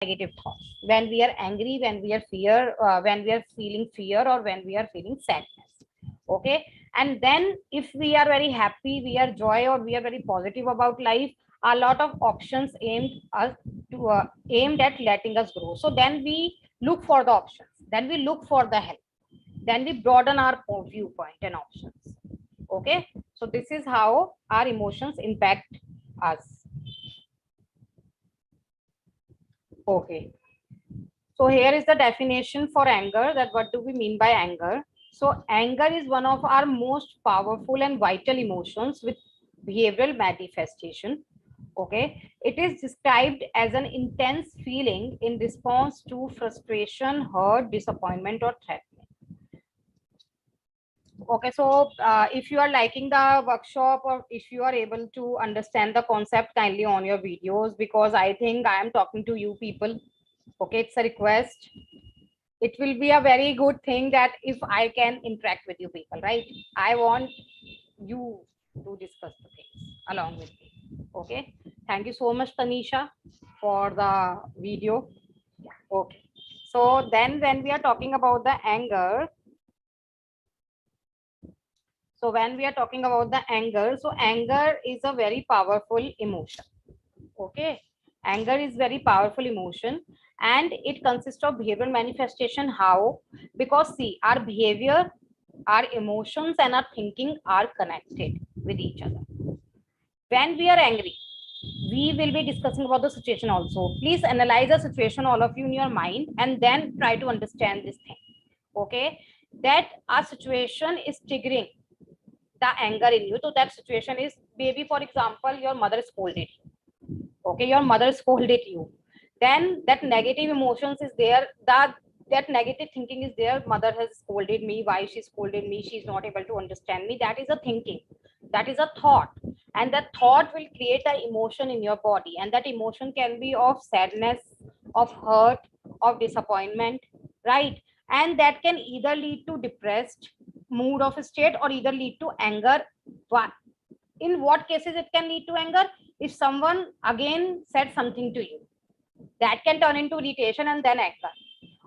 negative thoughts when we are angry, when we are fear, when we are feeling fear, or when we are feeling sadness. Okay, and then if we are very happy, we are joy, or we are very positive about life, a lot of options aimed at letting us grow. So then we look for the options, then we look for the help, then we broaden our viewpoint and options. Okay, so this is how our emotions impact us. Okay, so here is the definition for anger, that what do we mean by anger. So anger is one of our most powerful and vital emotions with behavioral manifestation. Okay, it is described as an intense feeling in response to frustration, hurt, disappointment, or threat. Okay, so if you are liking the workshop, or if you are able to understand the concept, kindly on your videos, because I think I am talking to you people. Okay, it's a request. It will be a very good thing that if I can interact with you people, right? I want you to discuss the things along with me. Okay, thank you so much, Tanisha, for the video. Okay, so then when we are talking about the anger, so when we are talking about the anger, so anger is a very powerful emotion. Okay, anger is very powerful emotion, and it consists of behavioral manifestation. How? Because see, our behavior, our emotions, and our thinking are connected with each other. When we are angry, we will be discussing about the situation also. Please analyze the situation, all of you, in your mind, and then try to understand this thing. Okay, that our situation is triggering the anger in you. So that situation is, maybe for example, your mother scolded you. Okay, your mother scolded you, then that negative emotions is there, that negative thinking is there. Mother has scolded me, why she scolded me, she's not able to understand me. That is a thinking, that is a thought, and that thought will create an emotion in your body, and that emotion can be of sadness, of hurt, of disappointment, right? And that can either lead to depressed mood of a state, or either lead to anger. In what cases it can lead to anger? If someone again said something to you, that can turn into irritation and then anger.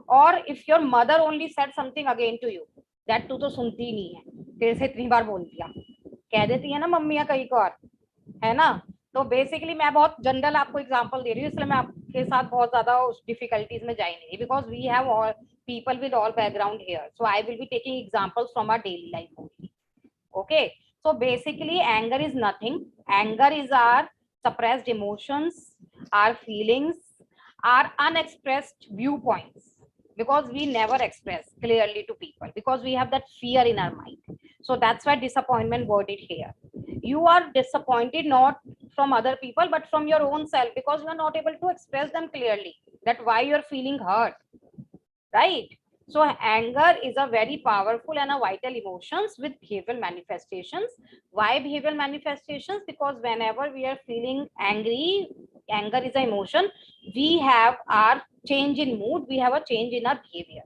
Or if your mother only said something again to you, that तू तो सुनती ही नहीं है, तेरे से इतनी बार बोल दिया, कह देती है ना मम्मियाँ कई को, और है ना. तो बेसिकली मैं बहुत जनरल आपको एग्जांपल दे रही हूँ, इसलिए मैं आपके साथ बहुत ज्यादा उस डिफिकल्टीज में जाई नहीं, because we have all people with all background here, so I will be taking examples from our daily life only. Okay, so basically anger is nothing. Anger is our suppressed emotions, our feelings, our unexpressed viewpoints, because we never express clearly to people, because we have that fear in our mind. So that's why disappointment worded here. You are disappointed not from other people, but from your own self, because you are not able to express them clearly, that why you're feeling hurt, right? So anger is a very powerful and a vital emotions with behavioral manifestations. Why behavioral manifestations? Because whenever we are feeling angry, anger is an emotion, we have our change in mood, we have a change in our behavior.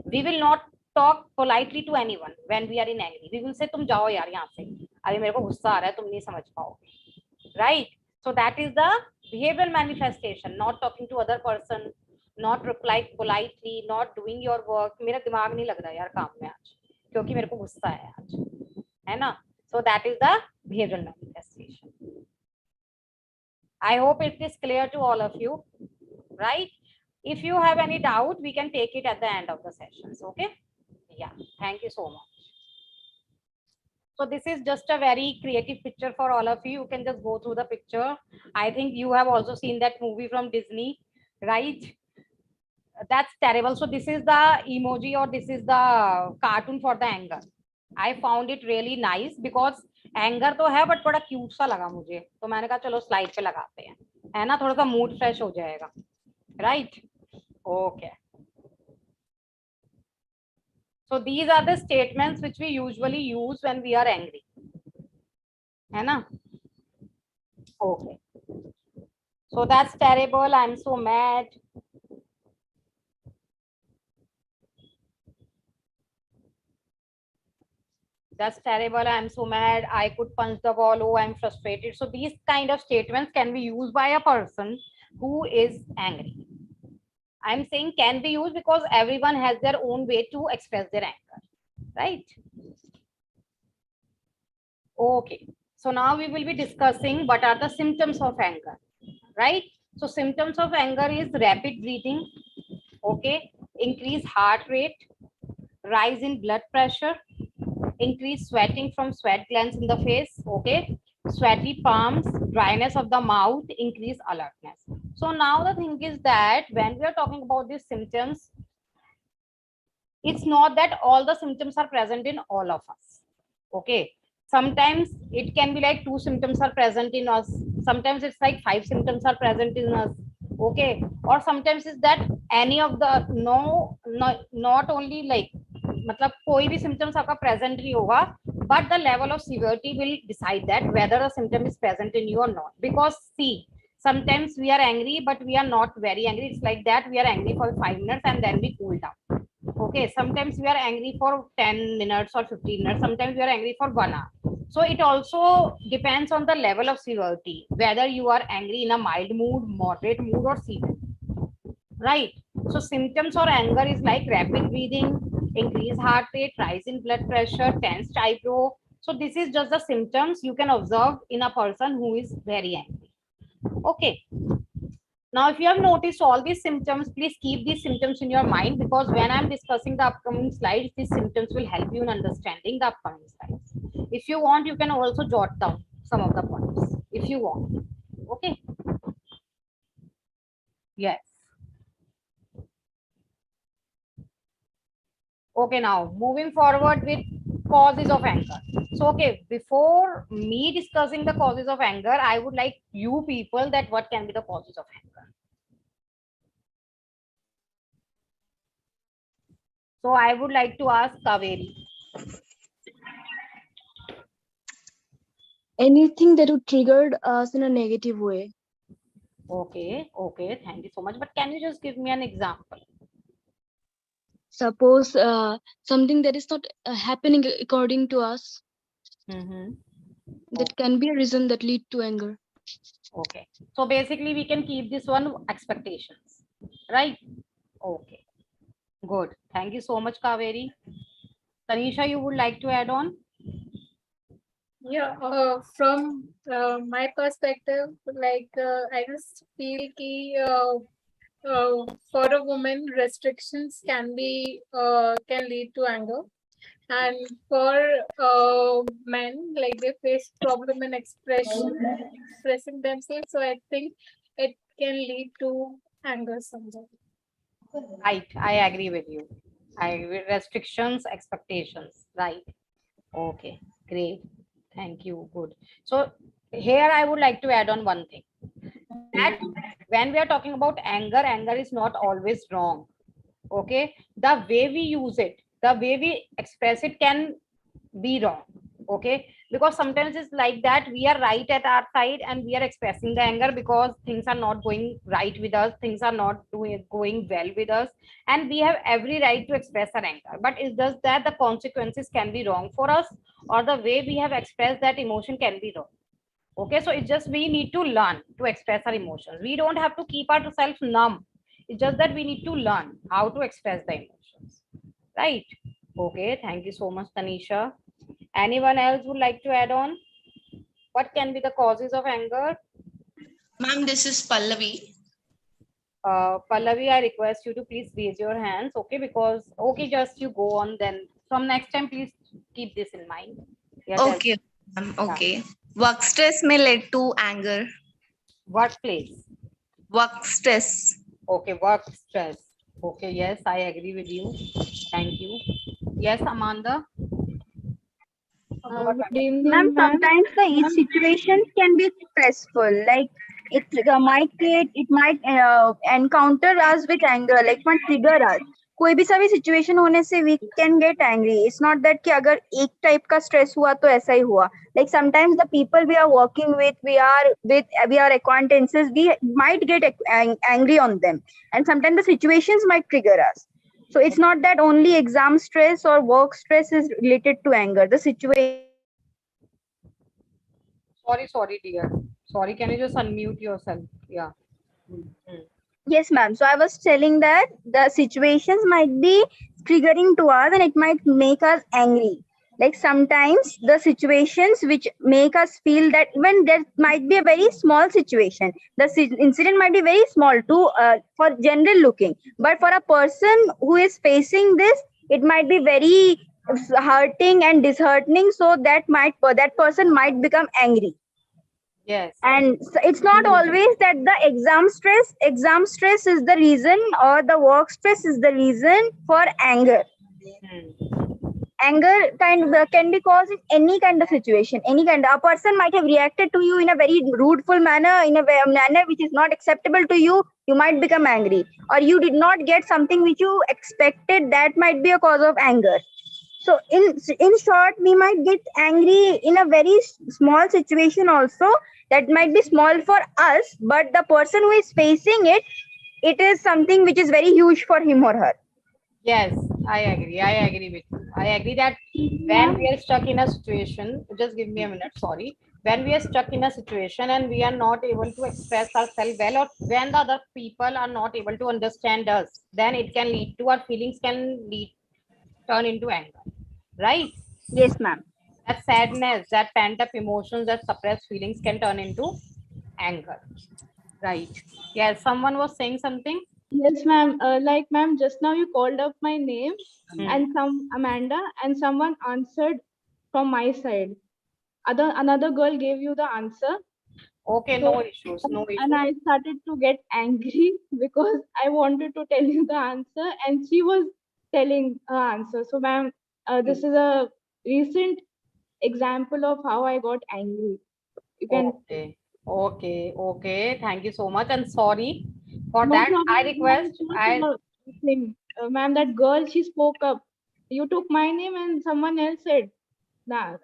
We will not talk politely to anyone when we are in angry. We will say, तुम जाओ यार यहाँ से, अभी मेरे को गुस्सा आ रहा है, तुम नहीं समझ पाओगे, right? So that is the behavioral manifestation. Not talking to other person, not reply politely, not doing your work. मेरा दिमाग नहीं लग रहा यार काम में आज, क्योंकि मेरे को गुस्सा है आज, है ना? So that is the behavioral manifestation. I hope it is clear to all of you, right? If you have any doubt, we can take it at the end of the sessions. Okay? Yeah. Thank you so much. So this is just a very creative picture for all of you. You can just go through the picture. I think you have also seen that movie from Disney, right? That's terrible. So this is the emoji, or this is the cartoon for the anger. I found it really nice because anger तो है but बड़ा cute सा लगा मुझे, तो मैंने कहा चलो slide पे लगाते हैं, है ना, थोड़ा सा mood fresh हो जाएगा, right? Okay. So these are the statements which we usually use when we are angry, है ना? Okay. So that's terrible. I'm so mad. That's terrible. I'm so mad. I could punch the wall. Oh, I'm frustrated. So these kind of statements can be used by a person who is angry. I'm saying can be used because everyone has their own way to express their anger, right? Okay. So now we will be discussing what are the symptoms of anger, right? So symptoms of anger is rapid breathing, okay, increased heart rate, rise in blood pressure, increased sweating from sweat glands in the face, okay, sweaty palms, dryness of the mouth, increased alertness. So now the thing is that when we are talking about these symptoms, it's not that all the symptoms are present in all of us, okay. Sometimes it can be like two symptoms are present in us, sometimes it's like five symptoms are present in us, okay, or sometimes is that any of the not only like मतलब कोई भी symptoms आपका present नहीं होगा, but the level of severity will decide that whether a symptom is present in you or not. Because see, sometimes we are angry but we are not very angry, it's like that we are angry for 5 minutes and then we cool down, okay. Sometimes we are angry for 10 minutes or 15 minutes, sometimes we are angry for 1 hour. So it also depends on the level of severity, whether you are angry in a mild mood, moderate mood, or severe, right? So symptoms or anger is like rapid breathing, increased heart rate, rise in blood pressure, tensed eyebrow. So this is just the symptoms you can observe in a person who is very angry, okay. Now, if you have noticed all these symptoms, please keep these symptoms in your mind, because when I'm discussing the upcoming slides, these symptoms will help you in understanding the upcoming slides. If you want, you can also jot down some of the points if you want. Okay. Yes. Okay, now moving forward with causes of anger. So, okay, before me discussing the causes of anger, I would like you people that what can be the causes of anger. So I would like to ask Kaveri. Anything that would trigger us in a negative way. Okay, okay, thank you so much. But can you just give me an example? Suppose something that is not happening according to us, that can be a reason that lead to anger. Okay, so basically we can keep this one expectations, right? Okay, good. Thank you so much, Kaveri. Tanisha, you would like to add on? Yeah, from my perspective, like I just feel ki for a woman, restrictions can lead to anger, and for men, like they face problem in expressing themselves. So I think it can lead to anger somewhere. Right, I agree with you. I agree with restrictions, expectations, right? Okay, great. Thank you. Good. So here I would like to add on one thing. That when we are talking about anger, anger is not always wrong. Okay, the way we use it, the way we express it can be wrong, okay, because sometimes it's like that we are right at our side and we are expressing the anger because things are not going right with us, things are not going well with us, and we have every right to express our anger, but it's just that the consequences can be wrong for us, or the way we have expressed that emotion can be wrong. Okay, so it's just we need to learn to express our emotions. We don't have to keep ourselves numb. It's just that we need to learn how to express the emotions, right? Okay, thank you so much, Tanisha. Anyone else would like to add on? What can be the causes of anger? Ma'am, this is Pallavi. Pallavi, I request you to please raise your hands, okay? Because, okay, just you go on then. From next time, please keep this in mind. Yeah, Okay, ma'am. Okay. Work stress may lead to anger. workplace. Work stress. Okay, work stress. Okay, yes, I agree with you. Thank you. Yes, Amanda. Good Ma'am, evening, ma'am. sometimes the each situations can be stressful. Like it might encounter us with anger, like might trigger us. कोई भी सभी situation होने से we can get angry. It's not that कि अगर एक type का stress हुआ तो ऐसा ही हुआ. Like sometimes the people we are working with, we are acquaintances, we might get angry on them, and sometimes the situations might trigger us. So it's not that only exam stress or work stress is related to anger. The situation. Sorry, dear. Sorry, can you just unmute yourself? Yeah. Yes, ma'am. So I was telling that the situations might be triggering to us and it might make us angry. Like sometimes the situations which make us feel that when there might be a very small situation, the incident might be very small to for general looking, but for a person who is facing this, it might be very hurting and disheartening. So that person might become angry. Yes. And it's not always that the exam stress is the reason or the work stress is the reason for anger. Anger can be caused in any kind of situation, any kind. A person might have reacted to you in a very rudeful manner, in a manner which is not acceptable to you. You might become angry, or you did not get something which you expected. That might be a cause of anger. So in short, we might get angry in a very small situation also, that might be small for us, but the person who is facing it, it is something which is very huge for him or her. Yes, I agree. I agree with you. I agree that when we are stuck in a situation, just give me a minute, sorry. When we are stuck in a situation and we are not able to express ourselves well, or when the other people are not able to understand us, then it can lead to our feelings can lead turn into anger, right? Yes, ma'am. That sadness, that pent up emotions, that suppressed feelings can turn into anger, right? Yes, someone was saying something. Yes, ma'am. Like, ma'am, just now you called up my name Hmm. and some Amanda, and someone answered from my side. Another girl gave you the answer. Okay, So, no issues, no and issues. I started to get angry because I wanted to tell you the answer, and she was telling her answer. So, ma'am, this is a recent example of how I got angry. You can Okay, okay, okay. Thank you so much, and sorry for no that. I problem, ma'am. request. It's not I your thing, ma'am. That girl, she spoke up. You took my name, and someone else said that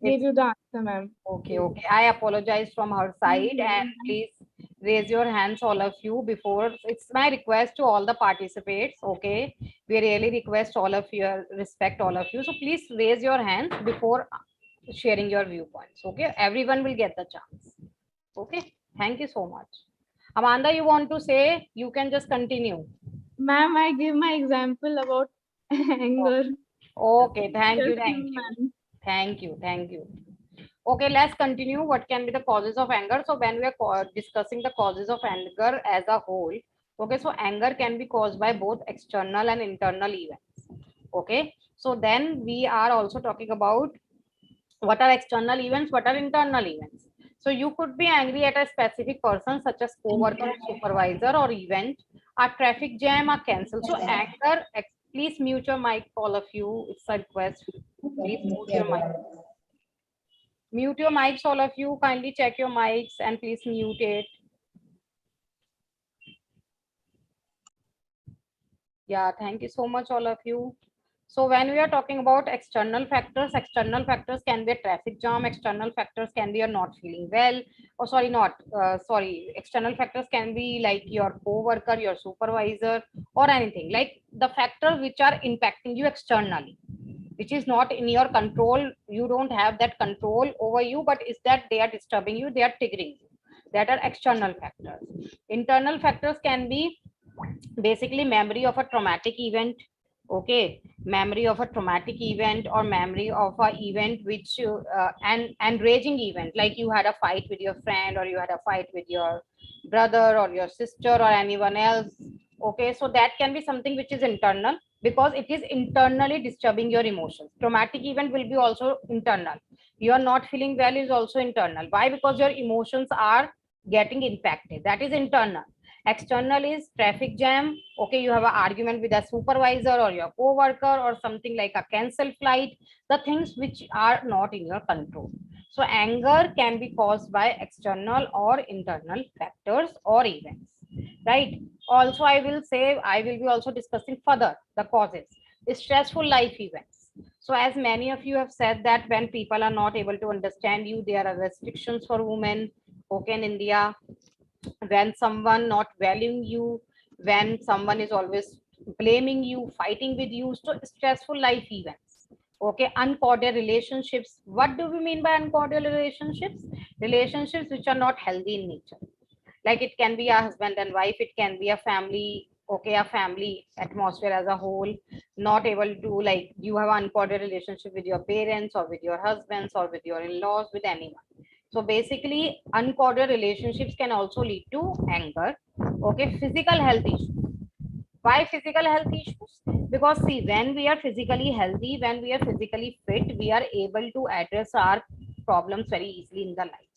gave it's you the answer, ma'am. okay, okay. I apologize from her side, and please raise your hands, all of you. Before it's my request to all the participants. Okay, we really request all of you, respect all of you. So please raise your hands before sharing your viewpoints. Okay, everyone will get the chance. Okay, thank you so much. Amanda, you want to say? You can just continue. Ma'am, I give my example about anger. Okay, thank you, Just thank now, you, ma'am. thank you, thank you. Okay, let's continue. What can be the causes of anger? So when we are discussing the causes of anger as a whole, okay, so anger can be caused by both external and internal events. Okay, so then we are also talking about what are external events, what are internal events. So you could be angry at a specific person such as co-worker, supervisor, or event. A traffic jam, a cancel. So anger, please mute your mic, all of you. It's a request. Please mute your mic. Mute your mics, all of you. Kindly check your mics and please mute it. Yeah, thank you so much, all of you. So when we are talking about external factors can be a traffic jam, external factors can be you're not feeling well, or sorry, not, sorry, external factors can be like your co-worker, your supervisor, or anything, like the factors which are impacting you externally, which is not in your control. You don't have that control over you, but is that they are disturbing you, they are triggering you. That are external factors. Internal factors can be basically memory of a traumatic event. Okay, memory of a traumatic event, or memory of a event which an enraging event, like you had a fight with your friend, or you had a fight with your brother or your sister or anyone else. Okay, so that can be something which is internal, because it is internally disturbing your emotions. Traumatic event will be also internal. You are not feeling well is also internal. Why? Because your emotions are getting impacted. That is internal. External is traffic jam. Okay, you have an argument with a supervisor or your co-worker, or something like a cancel flight, the things which are not in your control. So anger can be caused by external or internal factors or events, right? Also, I will say, I will be also discussing further the causes. Stressful life events. So as many of you have said that when people are not able to understand you, there are restrictions for women, okay, in India. When someone not valuing you, when someone is always blaming you, fighting with you, so stressful life events. Okay, uncordial relationships. What do we mean by uncordial relationships? Relationships which are not healthy in nature. Like it can be a husband and wife, it can be a family, okay, a family atmosphere as a whole, not able to, like you have uncorded relationship with your parents or with your husbands or with your in-laws, with anyone. So basically uncorded relationships can also lead to anger. Okay, physical health issues. Why physical health issues? Because see, when we are physically healthy, when we are physically fit, we are able to address our problems very easily in the life.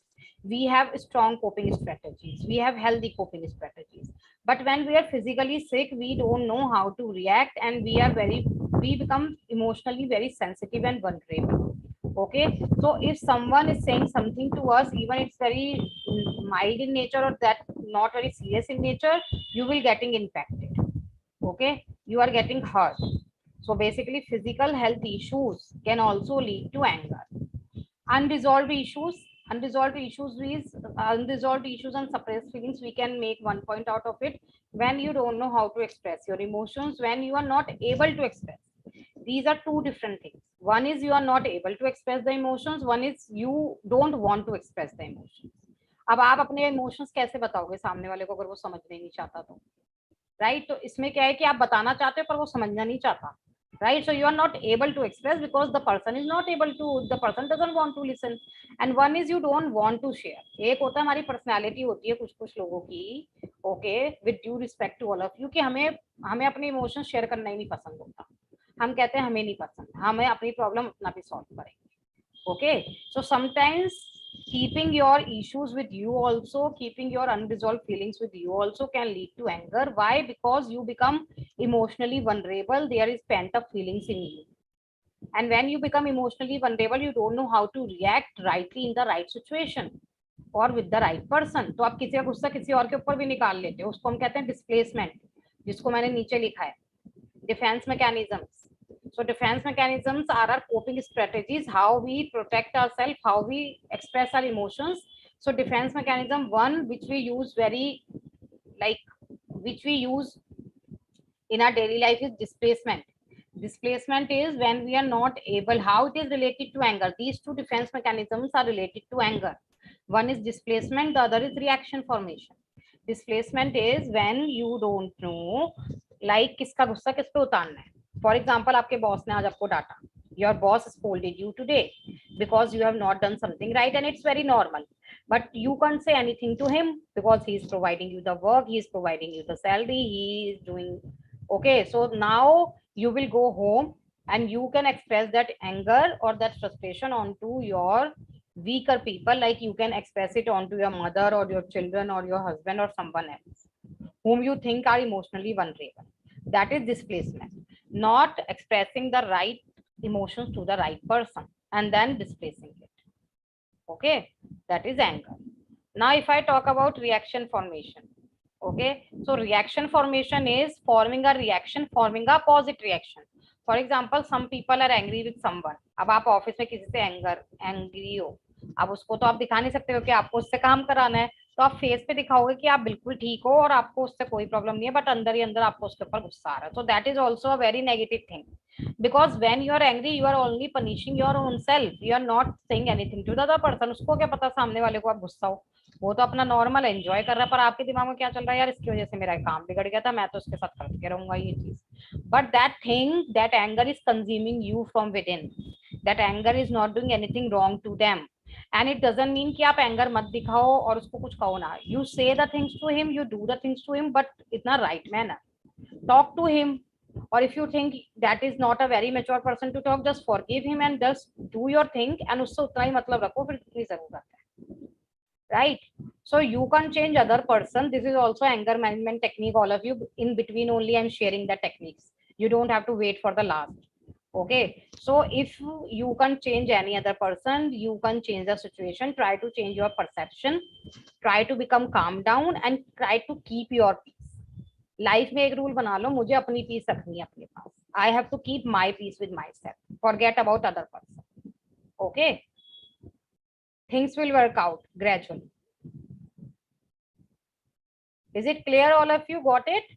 We have strong coping strategies, we have healthy coping strategies. But when we are physically sick, we don't know how to react, and we become emotionally very sensitive and vulnerable. Okay, so if someone is saying something to us, even it's very mild in nature or that not very serious in nature, you will getting impacted. Okay, you are getting hurt. So basically physical health issues can also lead to anger. Unresolved issues, unresolved issues and suppressed feelings, we can make one point out of it. When you don't know how to express your emotions, when you are not able to express, these are two different things. One is you are not able to express the emotions, one is you don't want to express the emotions. अब आप अपने emotions कैसे बताओगे सामने वाले को अगर वो समझने नहीं चाहता तो, राइट? तो इसमें क्या है कि आप बताना चाहते हो पर वो समझना नहीं चाहता, right? So you are not able to express because the person is not able to, the person doesn't want to listen. And one is you don't want to share. एक होता है हमारी पर्सनालिटी होती है कुछ कुछ लोगों की, okay, with due respect to all of you, कि हमें हमें अपने इमोशंस शेयर करना ही नहीं पसंद होता. हम कहते हैं हमें नहीं पसंद, हमें अपनी प्रॉब्लम अपना भी सॉल्व करेंगे. Okay, so sometimes keeping your issues with you also, keeping your unresolved feelings with you also can lead to anger. Why? Because you become emotionally vulnerable, there is pent up feelings in you, and when you become emotionally vulnerable, you don't know how to react rightly in the right situation or with the right person. तो आप किसी का गुस्सा किसी और के ऊपर भी निकाल लेते हो, उसको हम कहते हैं डिस्प्लेसमेंट, जिसको मैंने नीचे लिखा है, defence mechanisms. So defense mechanisms are our coping strategies, how we protect ourselves, how we express our emotions. So defense mechanism one, which we use which we use in our daily life, is displacement. Displacement is when we are not able, how it is related to anger. These two defense mechanisms are related to anger. One is displacement, the other is reaction formation. Displacement is when you don't know, like किसका गुस्सा किस पे उतारना है. For example, आपके boss ने आज आपको डांटा. Your boss scolded you today because you have not done something right, and it's very normal. But you can't say anything to him because he is providing you the work, he is providing you the salary, he is doing. Okay, so now you will go home and you can express that anger or that frustration onto your weaker people, like you can express it onto your mother or your children or your husband or someone else whom you think are emotionally vulnerable. That is displacement, not expressing the right emotions to the right person and then displacing it. Okay, that is anger. Now if I talk about reaction formation, okay, so reaction formation is forming a reaction, forming a opposite reaction. For example, some people are angry with someone. अब आप office में किसी से angry हो, अब उसको तो आप दिखा नहीं सकते हो कि आपको उससे काम कराना है, तो आप फेस पे दिखाओगे कि आप बिल्कुल ठीक हो और आपको उससे कोई प्रॉब्लम नहीं है, बट अंदर ही अंदर आपको उसके ऊपर गुस्सा आ रहा है. So that is also a very negative thing, because when you are angry you are only punishing your own self, you are not saying anything to the other person. उसको क्या पता सामने वाले को आप गुस्सा हो, वो तो अपना नॉर्मल एंजॉय कर रहा है, पर आपके दिमाग में क्या चल रहा है, यार इसकी वजह से मेरा काम बिगड़ गया था, मैं तो उसके साथ करके रहूंगा ये चीज. But that thing, that anger is consuming you from within, that anger is not doing anything wrong to them. And it doesn't mean कि आप एंगर मत दिखाओ और उसको कुछ कहो ना. You say the things to him, you do the things to him, but in a right manner. Talk to him, or if you think that is not a very mature person to talk, just forgive him and just do your thing, and उससे उतना ही मतलब रखो, फिर जितनी जरूरत है, right? So you can change other person. This is also anger management technique, all of you. In between only I'm sharing the techniques, you don't have to wait for the last. Okay, so if you can change any other person, you can change the situation. Try to change your perception, try to become calm down and try to keep your peace. Life में एक rule बना लो, मुझे अपनी piece रखनी है अपने पास. I have to keep my peace with my self, forget about other person. Okay, things will work out gradually. Is it clear? All of you got it?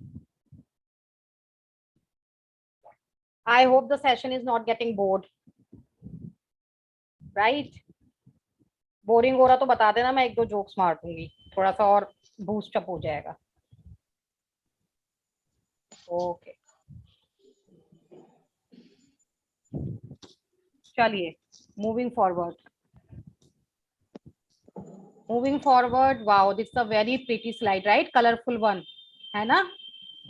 I hope the session is not getting bored, right? Boring हो रहा तो बता देना, मैं एक दो jokes मार दूंगी थोड़ा सा और बूस्ट अप हो जाएगा. ओके, चलिए moving forward. Moving forward, wow, this is a very pretty slide, right? Colorful one, है ना?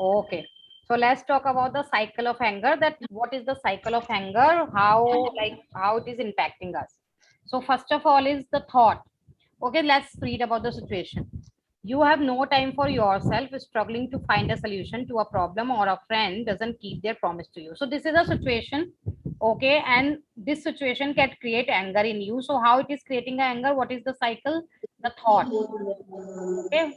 Okay. So let's talk about the cycle of anger. That what is the cycle of anger? How it is impacting us. So first of all is the thought. Okay, let's read about the situation. You have no time for yourself, struggling to find a solution to a problem, or a friend doesn't keep their promise to you. So this is a situation, okay, and this situation can create anger in you. So how it is creating anger? What is the cycle? The thought. Okay.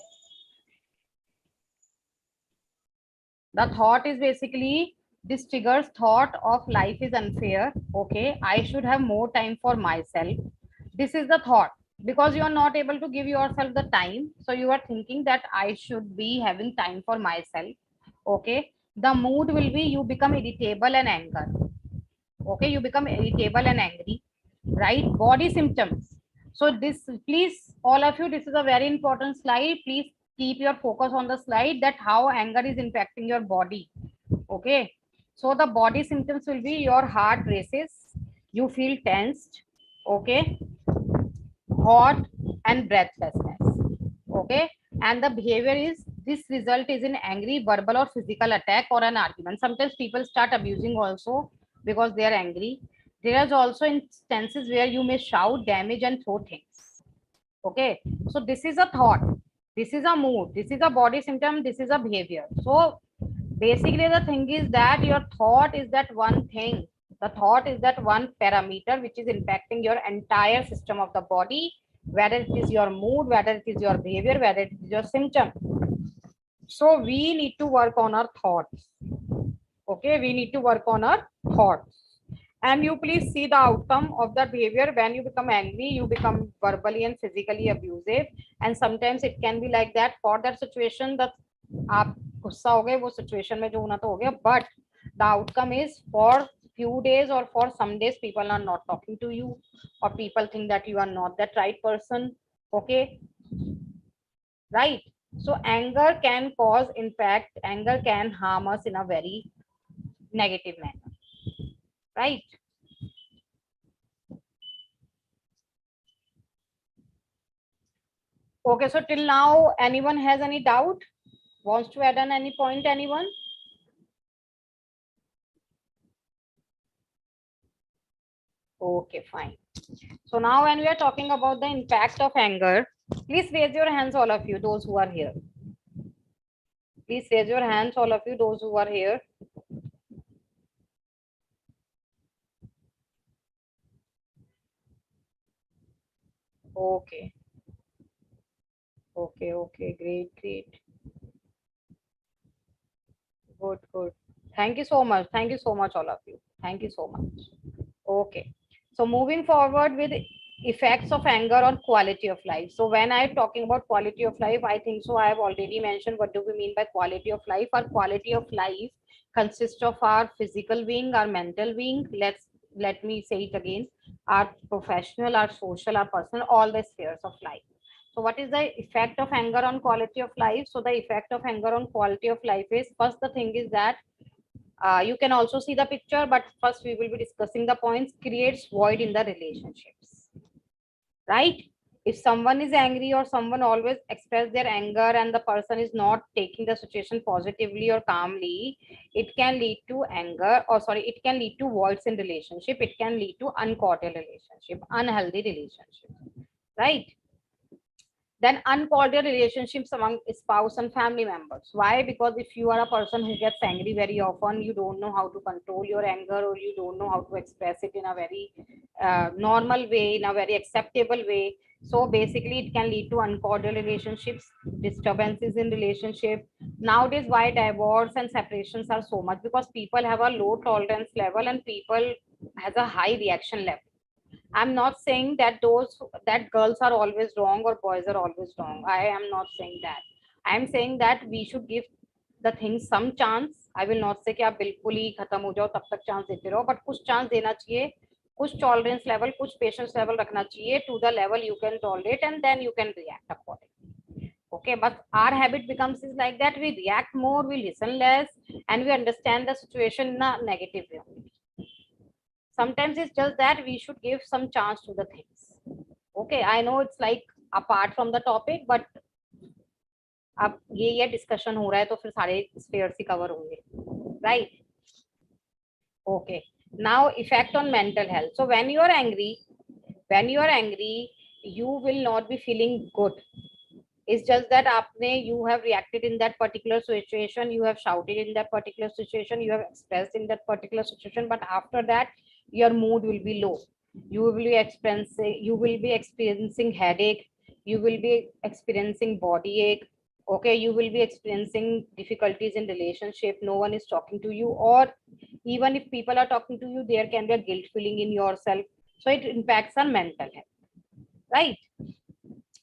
The thought is basically this triggers thought of life is unfair. Okay, I should have more time for myself. This is the thought because you are not able to give yourself the time. So you are thinking that I should be having time for myself. Okay, the mood will be you become irritable and anger. Okay, you become irritable and angry, right? Body symptoms. So this, please, all of you, this is a very important slide. Please keep your focus on the slide, that how anger is impacting your body. Okay, so the body symptoms will be your heart races, you feel tensed, okay, hot and breathlessness. Okay, and the behavior is, this result is in angry verbal or physical attack or an argument. Sometimes people start abusing also because they are angry. There is also instances where you may shout, damage and throw things. Okay, so this is a thought, this is a mood, this is a body symptom, this is a behavior. So basically the thing is that your thought is that one thing, the thought is that one parameter which is impacting your entire system of the body, whether it is your mood, whether it is your behavior, whether it is your symptom. So we need to work on our thoughts. Okay, we need to work on our thoughts. And you please see the outcome of that behavior. When you become angry, you become verbally and physically abusive, and sometimes it can be like that. For that situation, that आप गुस्सा हो गए, वो situation में जो होना तो हो गया, but the outcome is for few days or for some days people are not talking to you, or people think that you are not that right person. Okay, right? So anger can cause impact, anger can harm us in a very negative manner, right? Okay, so till now, anyone has any doubt? Wants to add on any point, anyone? Okay, fine. So now when we are talking about the impact of anger, please raise your hands, all of you, those who are here. Please raise your hands, all of you, those who are here. Okay. Okay, great. Good. Thank you so much. Thank you so much, all of you. Thank you so much. Okay. So moving forward with effects of anger on quality of life. So when I'm talking about quality of life, I think so I have already mentioned what do we mean by quality of life. Our quality of life consists of our physical being, our mental being. Let me say it again. Our professional, our social, our personal, all the spheres of life. So what is the effect of anger on quality of life? So the effect of anger on quality of life is, first the thing is that you can also see the picture, but first we will be discussing the points. Creates void in the relationships, right? If someone is angry or someone always express their anger and the person is not taking the situation positively or calmly, it can lead to anger, or sorry, it can lead to voids in relationship. It can lead to uncordial relationship, unhealthy relationship, right? Then uncordial relationships among spouse and family members. Why? Because if you are a person who gets angry very often, you don't know how to control your anger, or you don't know how to express it in a very normal way, in a very acceptable way. So basically it can lead to uncordial relationships, disturbances in relationship. Nowadays why divorce and separations are so much? Because people have a low tolerance level and people has a high reaction level. I'm not saying that that girls are always wrong or boys are always wrong. I am not saying that. I am saying that we should give the things some chance. I will not say कि आप बिल्कुल ही खत्म हो जाओ तब तक chance देते रहो, but कुछ chance देना चाहिए, कुछ tolerance level, कुछ patience level रखना चाहिए to the level you can tolerate, and then you can react accordingly. Okay, but our habit becomes is like that. We react more, we listen less, and we understand the situation in a negative way. Sometimes it's just that we should give some chance to the things. Okay, I know it's like apart from the topic, but अब ये discussion हो रहा है तो फिर सारे spheres ही cover होंगे, right? Okay. Now effect on mental health. So when you are angry, you will not be feeling good. It's just that you have reacted in that particular situation, you have shouted in that particular situation, you have expressed in that particular situation, but after that your mood will be low. You will be experiencing headache, you will be experiencing body ache. Okay, you will be experiencing difficulties in relationship, no one is talking to you, or even if people are talking to you, there can be a guilt feeling in yourself. So it impacts on mental health, right?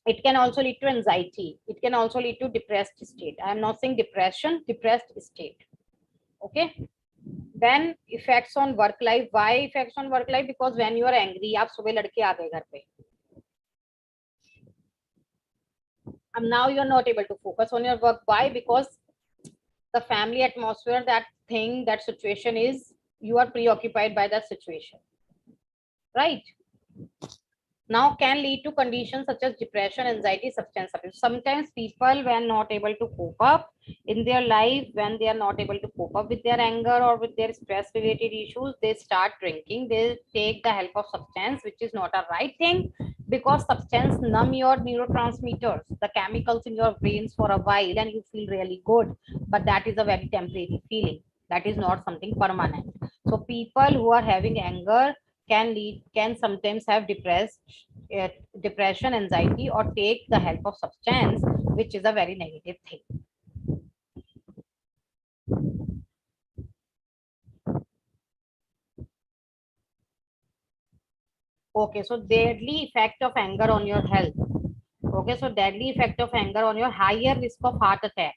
It can also lead to anxiety, it can also lead to depressed state. I am not saying depression, depressed state. Okay, then effects on work life. Why effects on work life? Because when you are angry, आप सुबह लड़के आ गए घर पे, and now you are not able to focus on your work. Why? Because the family atmosphere, that thing, that situation is, you are preoccupied by that situation, right? Now can lead to conditions such as depression, anxiety, substance abuse. Sometimes people, when not able to cope up in their life, when they are not able to cope up with their anger or with their stress related issues, they start drinking, they take the help of substance, which is not a right thing, because substance numb your neurotransmitters, the chemicals in your brains for a while, and you feel really good, but that is a very temporary feeling, that is not something permanent. So people who are having anger can sometimes have depression, anxiety, or take the help of substance, which is a very negative thing. Okay, so deadly effect of anger on your health. Okay, so deadly effect of anger on your higher risk of heart attack.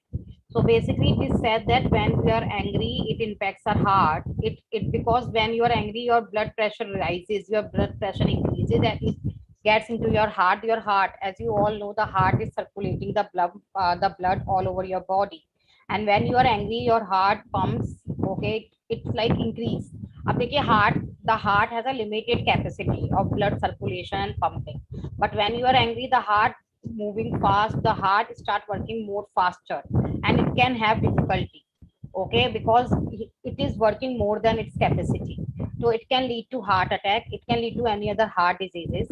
So basically it is said that when we are angry, it impacts our heart. It because when you are angry, your blood pressure rises, your blood pressure increases, and it gets into your heart. Your heart, as you all know, the heart is circulating the blood all over your body. And when you are angry, your heart pumps. Okay, it's like increase. अब देखिए the heart has a limited capacity of blood circulation and pumping. But when you are angry, the heart moving fast, the heart start working more faster, and it can have difficulty. Okay, because it is working more than its capacity, so it can lead to heart attack, it can lead to any other heart diseases.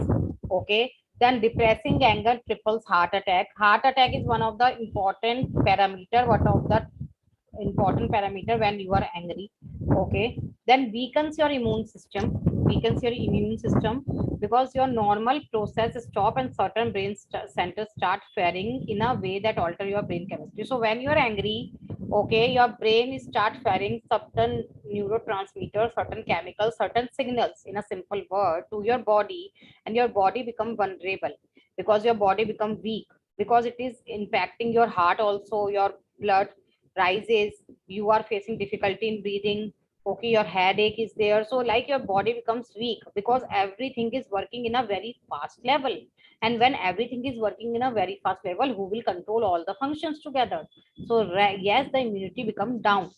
Okay, then depressing anger triples heart attack. Heart attack is one of the important parameter, when you are angry. Okay, then weakens your immune system, because your normal process stop and certain brain centers start firing in a way that alter your brain chemistry. So when you are angry, okay, your brain start firing certain neurotransmitters, certain chemicals, certain signals, in a simple word, to your body, and your body become vulnerable, because your body become weak, because it is impacting your heart also. Your blood rises, you are facing difficulty in breathing. Okay, your headache is there, so like your body becomes weak, because everything is working in a very fast level. And when everything is working in a very fast level, who will control all the functions together? So yes, the immunity becomes down.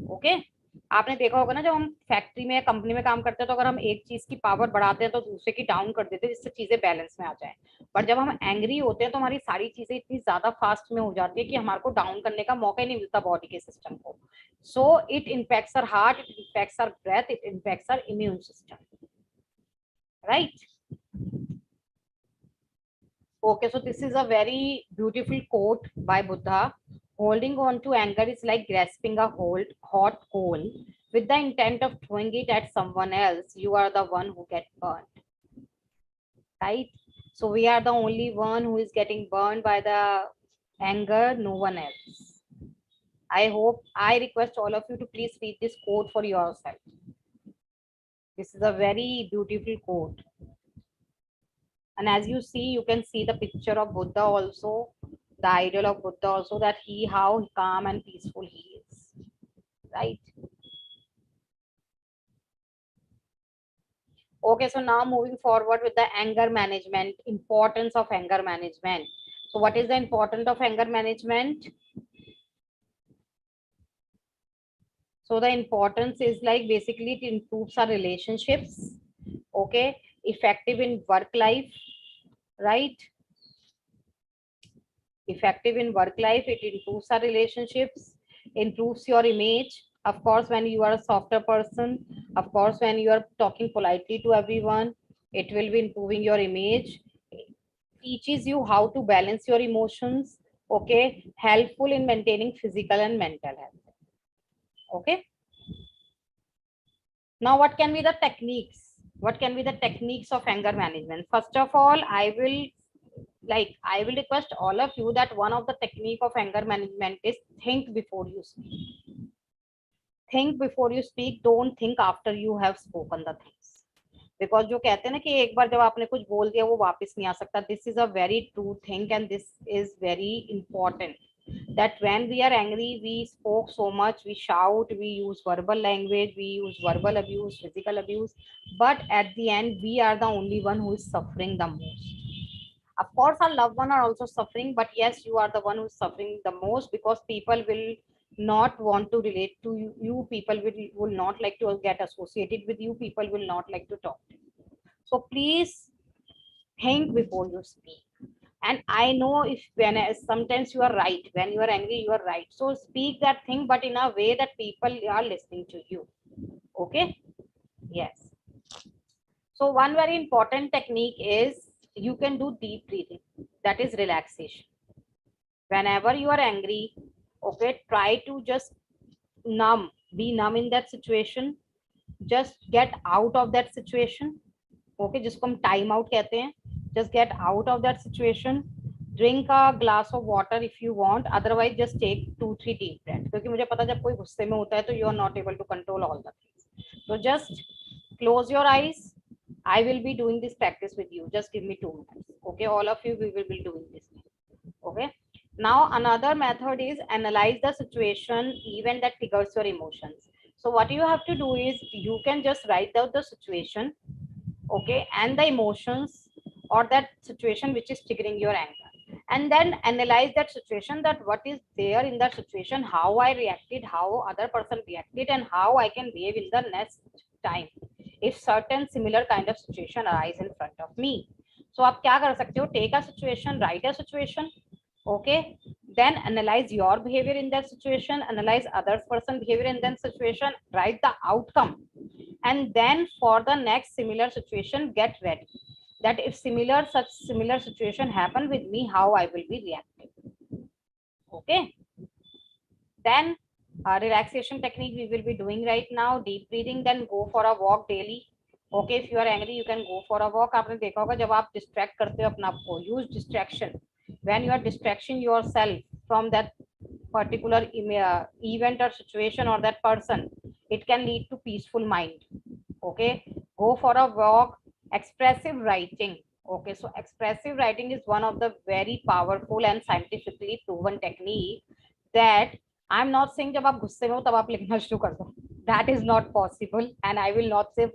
Okay, आपने देखा होगा ना, जब हम factory में, company में काम करते हैं, तो अगर हम एक चीज की पावर बढ़ाते हैं तो दूसरे की डाउन कर देते हैं, जिससे चीजें बैलेंस में आ जाए। बट जब हम एंग्री होते हैं तो हमारी सारी चीजें इतनी ज्यादा फास्ट में हो जाती है कि हमारे को डाउन करने का मौका ही नहीं मिलता बॉडी के सिस्टम को। So it impacts our heart, it impacts our breath, it impacts our immune system, right? Okay, so this is a very beautiful quote by Buddha. Holding on to anger is like grasping a hot coal with the intent of throwing it at someone else. You are the one who gets burned, right? So we are the only one who is getting burned by the anger, no one else. I request all of you to please read this quote for yourself. This is a very beautiful quote. And as you see, you can see the picture of Buddha also, the idol of Buddha also, that how calm and peaceful he is, right? Okay, so now moving forward with the anger management, importance of anger management. So what is the importance of anger management? So the importance is like basically it improves our relationships, okay, effective in work life, right? Effective in work life, it improves our relationships, improves your image. Of course, when you are a softer person, of course, when you are talking politely to everyone, it will be improving your image, teaches you how to balance your emotions, okay, helpful in maintaining physical and mental health, okay. Now, what can be the techniques? What can be the techniques of anger management? First of all, I will request all of you that one of the technique of anger management is think before you speak. Think before you speak. Don't think after you have spoken the things. Because जो कहते हैं ना कि एक बार जब आपने कुछ बोल दिया वो वापस नहीं आ सकता. This is a very true thing and this is very important. That when we are angry, we spoke so much, we shout, we use verbal language, we use verbal abuse, physical abuse, but at the end, we are the only one who is suffering the most. Of course, our loved one are also suffering, but yes, you are the one who is suffering the most because people will not want to relate to you. You people will not like to get associated with you. People will not like to talk to you. So please think before you speak. And I know if sometimes you are right, when you are angry you are right, so speak that thing but in a way that people are listening to you, okay. Yes, so one very important technique is you can do deep breathing, that is relaxation. Whenever you are angry, okay, try to just be numb in that situation, just get out of that situation, okay, जिसको हम time out कहते हैं, just get out of that situation, drink a glass of water if you want, otherwise just take 2-3 deep breaths, क्योंकि मुझे पता जब कोई गुस्से में होता है तो you are not able to control all the things. So just close your eyes. I will be doing this practice with you. Just give me 2 minutes, okay, all of you, we will be doing this, okay. Now another method is analyze the situation, event that triggers your emotions. So what you have to do is you can just write out the situation, okay, and the emotions or that situation which is triggering your anger, and then analyze that situation, that what is there in that situation, how I reacted, how other person reacted, and how I can behave in the next time if certain similar kind of situation arise in front of me. So आप क्या कर सकते हो, take a situation, write a situation, okay, then analyze your behavior in that situation, analyze other person behavior in that situation, write the outcome, and then for the next similar situation get ready, that if such similar situation happen with me, how I will be reacting, okay. Then relaxation technique we will be doing right now, deep breathing, then go for a walk daily, okay. If you are angry you can go for a walk. आपने देखा होगा जब आप distract करते हो अपना आप को, use distraction. When you are distracting yourself from that particular event or situation or that person, it can lead to peaceful mind, okay. Go for a walk. Expressive writing, okay, so expressive writing is one of the very powerful and scientifically proven technique that I'm not saying जब आप गुस्से में हो तब आप लिखना शुरू कर दो, that is not possible, and I will not say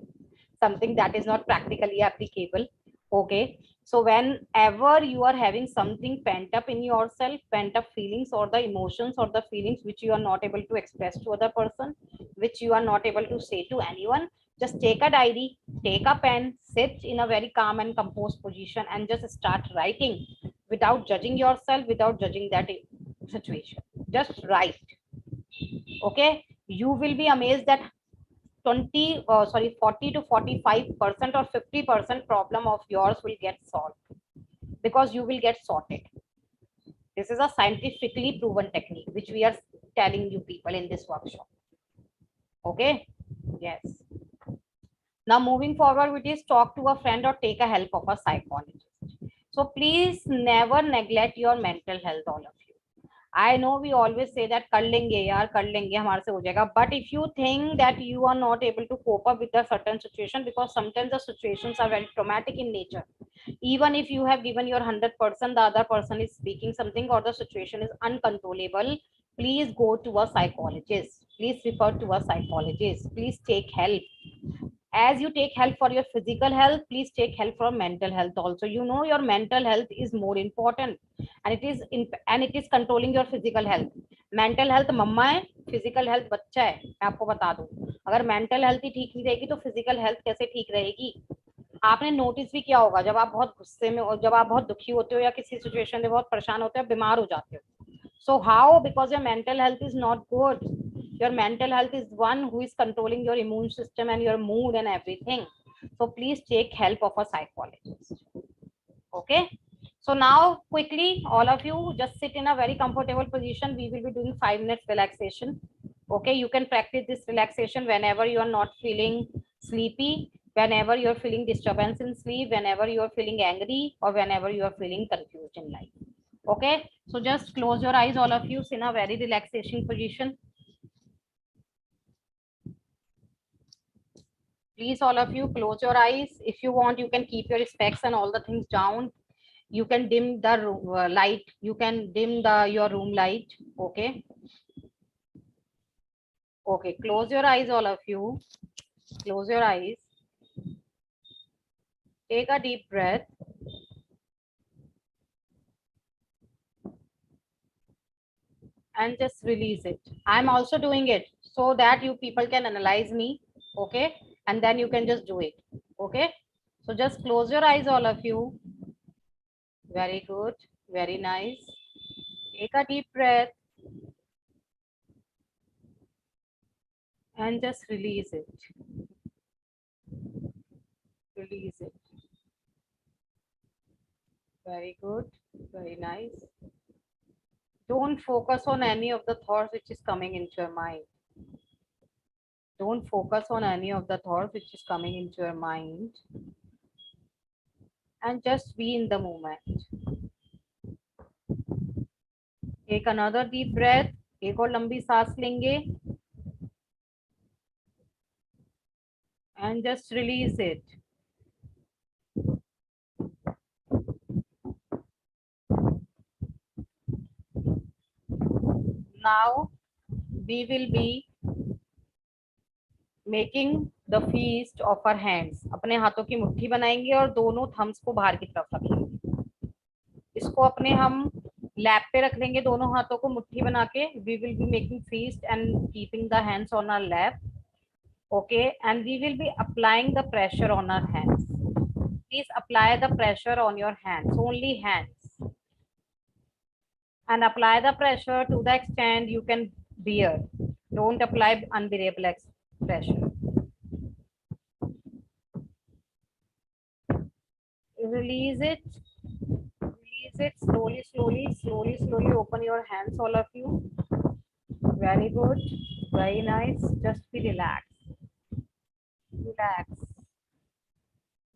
something that is not practically applicable, okay. So whenever you are having something pent up in yourself, pent up feelings or the emotions or the feelings which you are not able to express to other person, which you are not able to say to anyone, just take a diary, take a pen, sit in a very calm and composed position and just start writing without judging yourself, without judging that situation. Just write, okay. You will be amazed that 40 to 45% or 50% problem of yours will get solved because you will get sorted. This is a scientifically proven technique which we are telling you people in this workshop, okay. Yes, now moving forward, which is talk to a friend or take a help of a psychologist. So please never neglect your mental health, all of you. I know we always say that कर लेंगे यार, कर लेंगे, हमारे से हो जाएगा. But if you think that you are not able to cope up with a certain situation, because sometimes the situations are very traumatic in nature, even if you have given your 100%, the other person is speaking something or the situation is uncontrollable, please go to a psychologist. Please refer to a psychologist. Please take help. As you take help for your physical health, please take help for mental health also. You know your mental health is more important, and it is controlling your physical health. Mental health मम्मा है, physical health बच्चा है. मैं आपको बता दूं, अगर mental health ही ठीक नहीं रहेगी तो फिजिकल हेल्थ कैसे ठीक रहेगी? आपने नोटिस भी किया होगा, जब आप बहुत गुस्से में और जब आप बहुत दुखी होते हो या किसी सिचुएशन में बहुत परेशान होते हो, बीमार हो जाते हो. So how? Because your mental health is not good. Your mental health is one who is controlling your immune system and your mood and everything. So please take help of a psychologist. Okay. So now quickly, all of you just sit in a very comfortable position. We will be doing 5 minutes relaxation. Okay. You can practice this relaxation whenever you are not feeling sleepy, whenever you are feeling disturbance in sleep, whenever you are feeling angry, or whenever you are feeling confused in life. Okay, so just close your eyes, all of you, in a very relaxation position. Please, all of you, close your eyes. If you want, you can keep your specs and all the things down. You can dim the light. You can dim your room light. Okay. Okay, close your eyes, all of you. Close your eyes. Take a deep breath. And just release it. I'm also doing it so that you people can analyze me. Okay, and then you can just do it. Okay, so just close your eyes, all of you. Very good, very nice. Take a deep breath and just release it. Release it. Very good, very nice. Don't focus on any of the thoughts which is coming into your mind. Don't focus on any of the thoughts which is coming into your mind. And just be in the moment. Take another deep breath. एक और लंबी सांस लेंगे. And just release it. Now we will be making the feast of our hands. अपने हाथों की मुट्ठी बनाएंगे और दोनों थम्स को बाहर की तरफ रखेंगे. इसको अपने हम लैप पे रख देंगे, दोनों हाथों को मुट्ठी बना के. We will be making feast and keeping the hands on our lap. Okay, and we will be applying the pressure on our hands. Please apply the pressure on your hands, only hands. And apply the pressure to the extent you can bear. Don't apply unbearable pressure. Release it. Release it slowly, slowly, slowly, slowly. Open your hands, all of you. Very good. Very nice. Just be relaxed. Relax.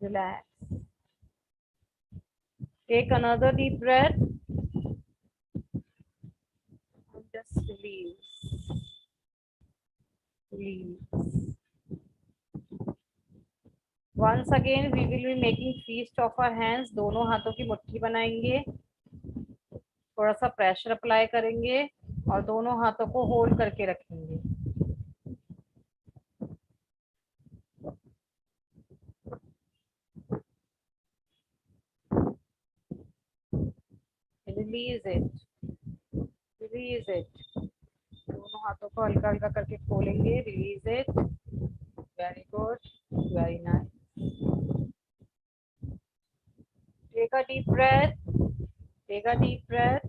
Relax. Take another deep breath. And just release. Release. Once again, we will be making feast of our hands. दोनों हाथों की मुट्ठी बनाएंगे, थोड़ा सा pressure apply करेंगे और दोनों हाथों को होल्ड करके रखेंगे. Release it. Release it. दोनों हाथों को हल्का हल्का करके खोलेंगे. Release it. Very good. Very nice. Take a deep breath. Take a deep breath.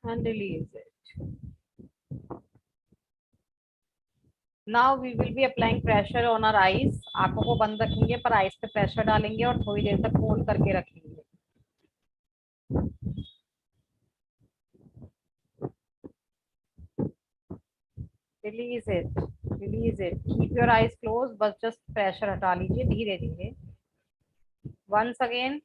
And release it. Now we will be applying pressure on our eyes. आंखों को बंद रखेंगे पर आईज पे प्रेशर डालेंगे और थोड़ी देर तक होल्ड करके रखेंगे. Release it. Release it. Keep your eyes closed, बस just pressure हटा लीजिए धीरे धीरे. Once again.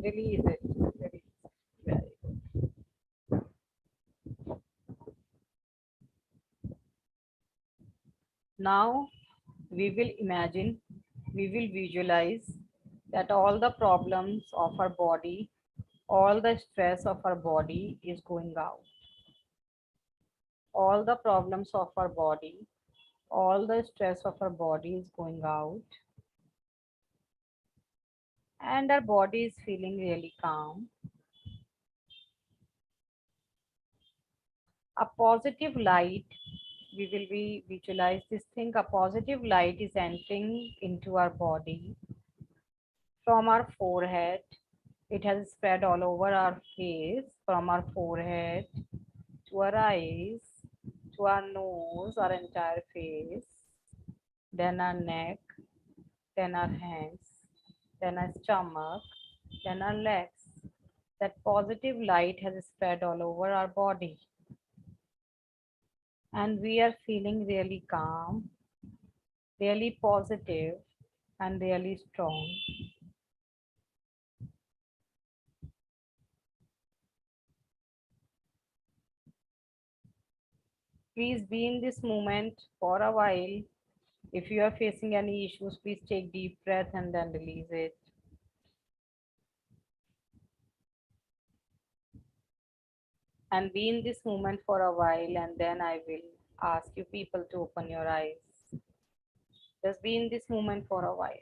Release it. Release. Very good. Now we will imagine, we will visualize that all the problems of our body, all the stress of our body is going out. all the problems of our body, all the stress of our body is going out, and our body is feeling really calm. A positive light, we will be visualize this thing, a positive light is entering into our body from our forehead. It has spread all over our face, from our forehead to our eyes, to our nose, our entire face, then our neck, then our hands, then our stomach, then our legs. That positive light has spread all over our body. And we are feeling really calm, really positive, and really strong. Please be in this moment for a while. If you are facing any issues, please take deep breath and then release it. And be in this moment for a while, and then I will ask you people to open your eyes. Just be in this moment for a while.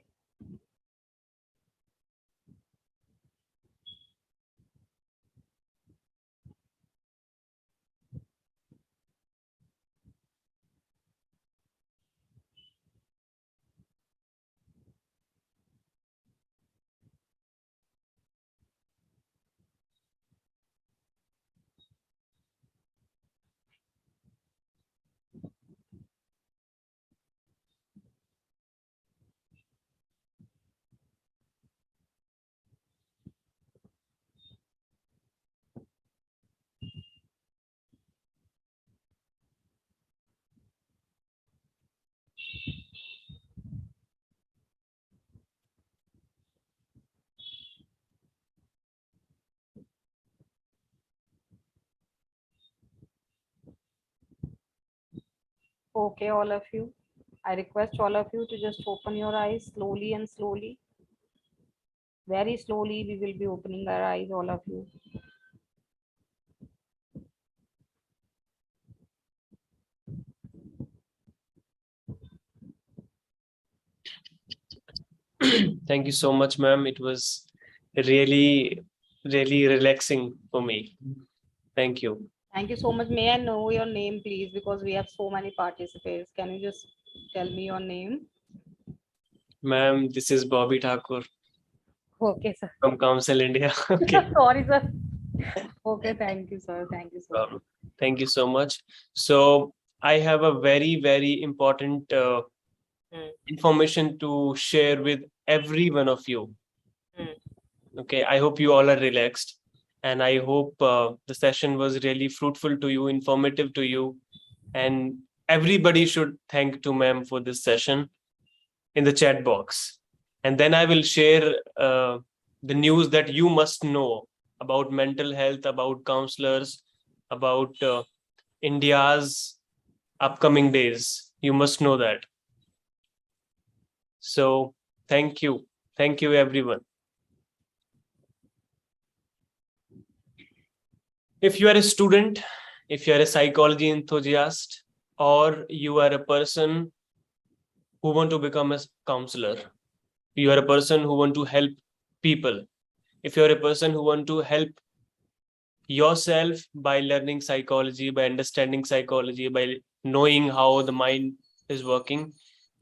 Okay, all of you. I request all of you to just open your eyes slowly and slowly. Very slowly, we will be opening our eyes, all of you. Thank you so much, ma'am. It was really, really relaxing for me. Thank you. Thank you so much. May I know your name, please? Because we have so many participants. Can you just tell me your name? Ma'am, this is Bobby Thakur Okay, sir. from Council India. Okay. Sorry, sir. Okay, thank you, sir. Thank you so much. Thank you so much. So I have a very, very important information to share with every one of you. Okay, I hope you all are relaxed, and I hope the session was really fruitful to you, informative to you, and everybody should thank to ma'am for this session in the chat box. And then I will share the news that you must know about mental health, about counselors, about India's upcoming days. You must know that. So thank you. Thank you, everyone. If you are a student, if you are a psychology enthusiast, or you are a person who want to become a counselor, you are a person who want to help people, if you're a person who want to help yourself by learning psychology, by understanding psychology, by knowing how the mind is working,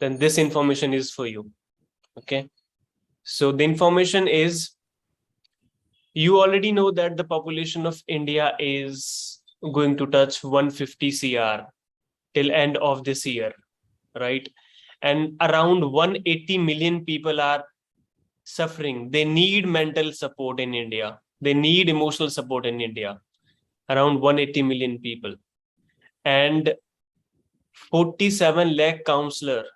then this information is for you. Okay, so the information is, you already know that the population of India is going to touch 150 CR till end of this year, right? And around 180 million people are suffering. They need mental support in India. They need emotional support in India. Around 180 million people. And 47 lakh counselors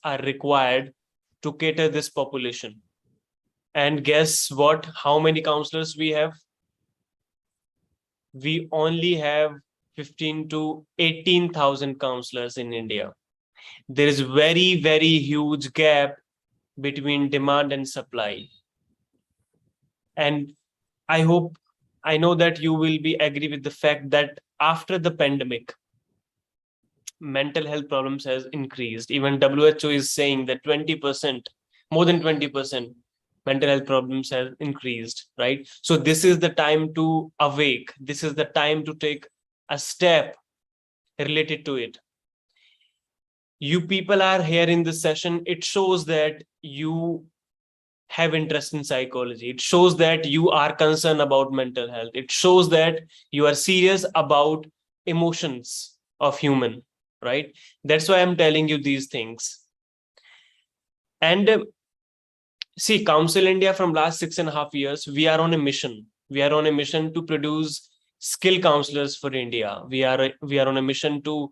are required to cater this population. And guess what? How many counselors we have? We only have 15 to 18,000 counselors in India. There is very, very huge gap between demand and supply. And I know that you will be agree with the fact that after the pandemic, mental health problems has increased. Even WHO is saying that 20%, more than 20%, mental health problems have increased, right? So this is the time to awake. This is the time to take a step related to it. You people are here in this session. It shows that you have interest in psychology. It shows that you are concerned about mental health. It shows that you are serious about emotions of human, right? That's why I'm telling you these things. And see, Council India from last 6.5 years, we are on a mission. We are on a mission to produce skill counselors for India. We are on a mission to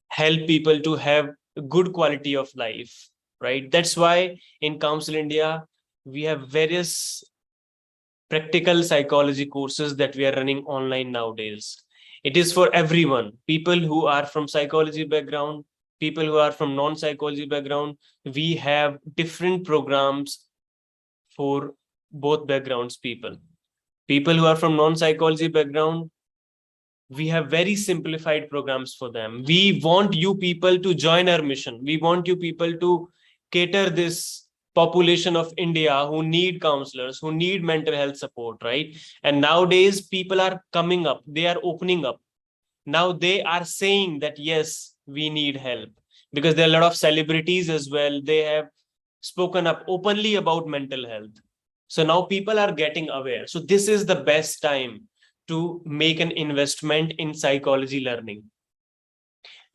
help people to have good quality of life, right? That's why in Council India, we have various practical psychology courses that we are running online nowadays. It is for everyone, people who are from psychology background, people who are from non-psychology background. We have different programs for both backgrounds people. People who are from non-psychology background, we have very simplified programs for them. We want you people to join our mission. We want you people to cater this population of India who need counselors, who need mental health support, right? And nowadays, people are coming up, they are opening up. Now they are saying that, yes, we need help, because there are a lot of celebrities as well. They have spoken up openly about mental health. So now people are getting aware. So this is the best time to make an investment in psychology learning.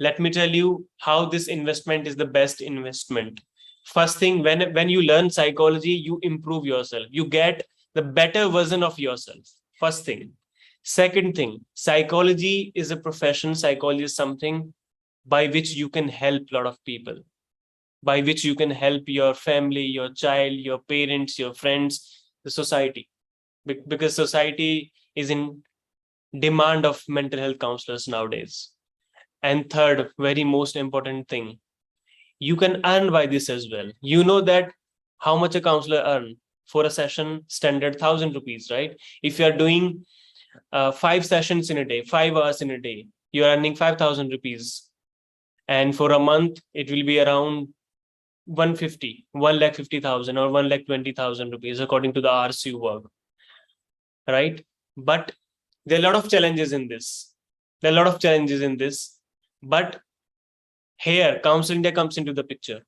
Let me tell you how this investment is the best investment. First thing, when you learn psychology, you improve yourself. You get the better version of yourself. First thing. Second thing, psychology is a profession. Psychology is something by which you can help a lot of people, by which you can help your family, your child, your parents, your friends, the society. Because society is in demand of mental health counselors nowadays. And third, very most important thing, you can earn by this as well. You know that how much a counselor earn for a session, standard 1,000 rupees, right? If you are doing 5 sessions in a day, 5 hours in a day, you're earning 5,000 rupees. And for a month, it will be around 1,50,000 or 1,20,000 rupees, according to the hours you work, right? But there are a lot of challenges in this. But here, Council India comes into the picture.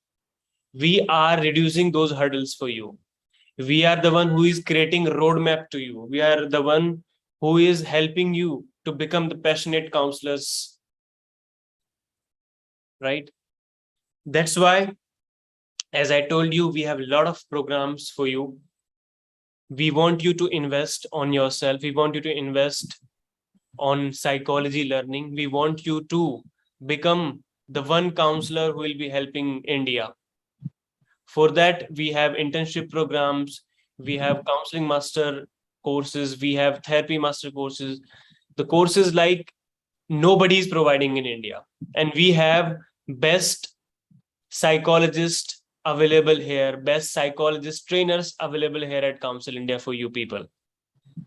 We are reducing those hurdles for you. We are the one who is creating a roadmap to you. We are the one who is helping you to become the passionate counselors, right? That's why, as I told you, we have a lot of programs for you. We want you to invest on yourself. We want you to invest on psychology learning. We want you to become the one counselor who will be helping India. For that, we have internship programs, we have counseling master courses, we have therapy master courses, the courses like nobody is providing in India. And we have best psychologists available here, best psychologist trainers available here at Council India for you people.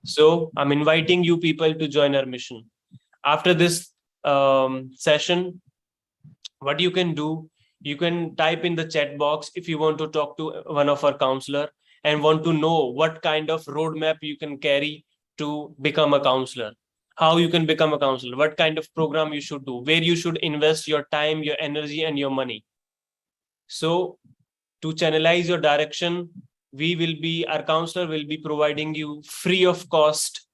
So I'm inviting you people to join our mission. After this session, what you can do, you can type in the chat box if you want to talk to one of our counselor and want to know what kind of roadmap you can carry to become a counselor, how you can become a counselor, what kind of program you should do, where you should invest your time, your energy, and your money. So to channelize your direction, our counselor will be providing you free of cost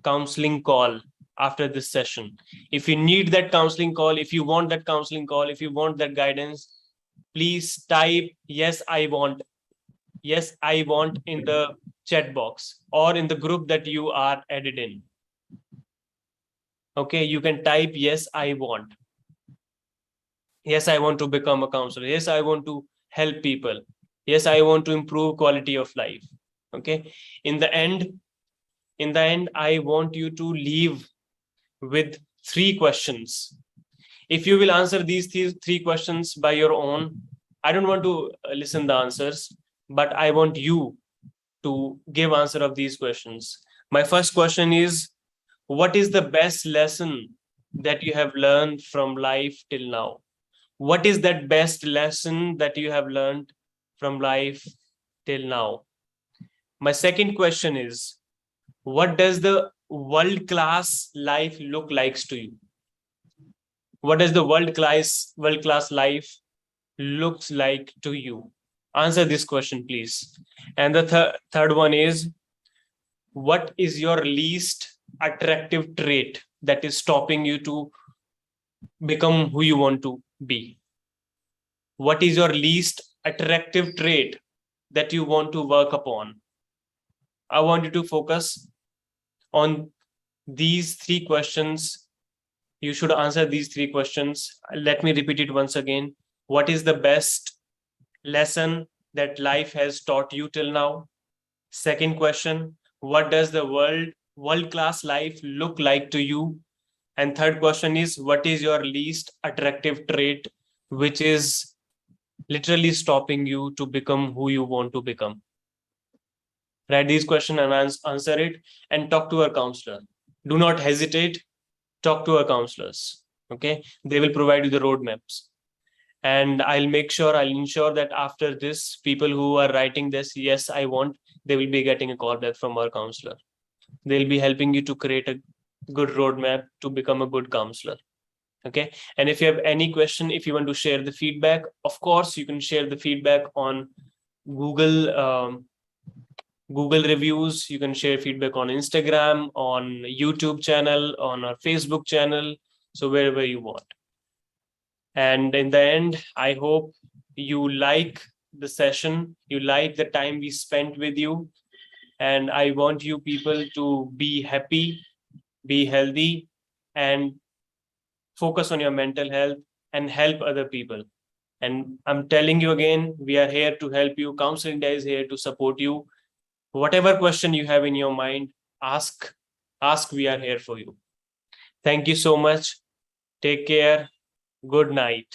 counseling call after this session. If you need that counseling call, if you want that counseling call, if you want that guidance, please type yes, I want in the chat box or in the group that you are added in. Okay, you can type yes, I want. Yes, I want to become a counselor. Yes, I want to help people. Yes, I want to improve quality of life. Okay, in the end, I want you to leave with 3 questions. If you will answer these 3 questions by your own, I don't want to listen the answers, but I want you to give answer of these questions. My first question is, what is the best lesson that you have learned from life till now? What is that best lesson that you have learned from life till now? My second question is, what does the world-class life look like to you? What does the world-class life looks like to you? Answer this question, please. And the third one is, what is your least attractive trait that is stopping you to become who you want to be? What is your least attractive trait that you want to work upon? I want you to focus on these three questions. You should answer these three questions. Let me repeat it once again. What is the best lesson that life has taught you till now? Second question, what does the world-class life look like to you? And third question is, what is your least attractive trait, which is literally stopping you to become who you want to become? Write these questions and answer it, and talk to a counselor. Do not hesitate. Talk to our counselors. Okay, they will provide you the roadmaps. And I'll ensure that after this, people who are writing this, yes, I want, they will be getting a call back from our counselor. They'll be helping you to create a good roadmap to become a good counselor. Okay. And if you have any question, if you want to share the feedback, of course, you can share the feedback on Google, Google reviews. You can share feedback on Instagram, on YouTube channel, on our Facebook channel. So wherever you want. And in the end, I hope you like the session, you like the time we spent with you. And I want you people to be happy, be healthy, and focus on your mental health and help other people. And I'm telling you again, we are here to help you. Counseling Day is here to support you. Whatever question you have in your mind, ask, we are here for you. Thank you so much. Take care. Good night.